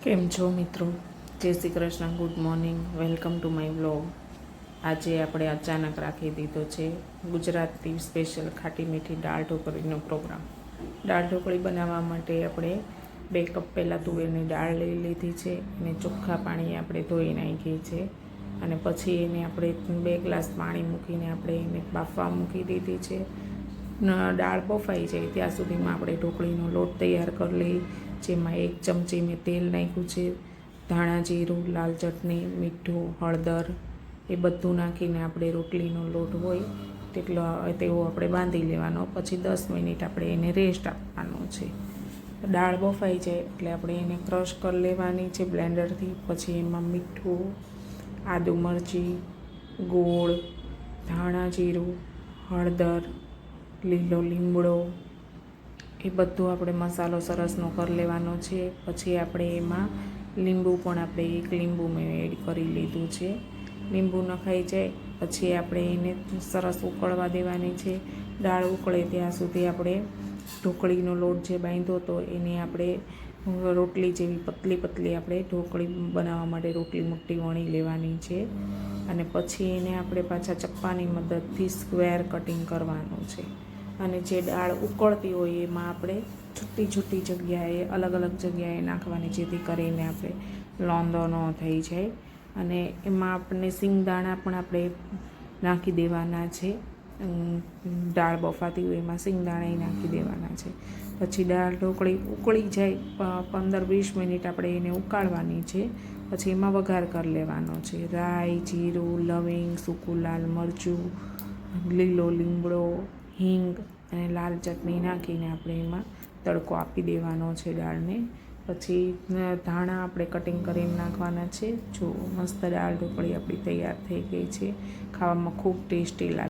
કેમ છો મિત્રો? જય Shri Krishna. Good morning. Welcome to my vlog. આજે આપણે અચાનક રાખી દીધો છે ગુજરાતી સ્પેશિયલ ખાટી મીઠી દાળ ઢોકળીનો પ્રોગ્રામ. દાળ ઢોકળી બનાવવા માટે આપણે 2 કપ પહેલાં તુવેરની દાળ લઈ લીધી છે અને ચોખ્ખા પાણી આપણે ધોઈ નાખી છે અને પછી એને આપણે 2 ગ્લાસ પાણી મૂકીને આપણે એને બાફવા મૂકી દીધી છે. દાળ બફાઈ જાય ત્યાં સુધીમાં આપણે ઢોકળીનો લોટ તૈયાર કરી લઈ, જેમાં 1 ચમચી મેં તેલ નાખ્યું છે. ધાણા જીરું, લાલ ચટણી, મીઠું, હળદર એ બધું નાખીને આપણે રોટલીનો લોટ હોય તેવો આપણે બાંધી લેવાનો. પછી 10 મિનિટ આપણે એને રેસ્ટ આપવાનો છે. દાળ બફાઈ જાય એટલે આપણે એને ક્રશ કરી લેવાની છે બ્લેન્ડરથી. પછી એમાં મીઠું, આદુ મરચી, ગોળ, ધાણા જીરું, હળદર, લીલો લીમડો એ બધું આપણે મસાલો સરસનો કરી લેવાનો છે. પછી આપણે એમાં લીંબુ પણ આપણે 1 લીંબુ મેં એડ કરી લીધું છે. લીંબુ નખાઈ જાય પછી આપણે એને સરસ ઉકળવા દેવાની છે. દાળ ઉકળે ત્યાં સુધી આપણે ઢોકળીનો લોટ જે બાંધ્યો હતો એને આપણે રોટલી જેવી પતલી પતલી આપણે ઢોકળી બનાવવા માટે રોટલી મુઠ્ઠી વણી લેવાની છે અને પછી એને આપણે પાછા ચપ્પાની મદદથી સ્ક્વેર કટિંગ કરવાનું છે. અને જે દાળ ઉકળતી હોય એમાં આપણે છૂટી છૂટી જગ્યાએ અલગ અલગ જગ્યાએ નાખવાની, જેથી કરીને આપણે લોંદો ન થઈ જાય. અને એમાં આપણને સિંગદાણા પણ આપણે નાખી દેવાના છે. દાળ બફાતી હોય એમાં સિંગદાણા નાખી દેવાના છે. પછી દાળ ઢોકળી ઉકળી જાય 15-20 મિનિટ આપણે એને ઉકાળવાની છે. પછી એમાં વઘાર કરી લેવાનો છે. રાઈ, જીરું, લવિંગ, સૂકું લાલ મરચું, લીલો લીમડો, હિંગ અને લાલ ચટણી નાખીને આપણે એમાં તડકો આપી દેવાનો છે દાળને. પછી ધાણા આપણે કટિંગ કરીને નાખવાના છે. જો મસ્ત દાળ ઢોકળી આપણી તૈયાર થઈ ગઈ છે. ખાવામાં ખૂબ ટેસ્ટી લાગે.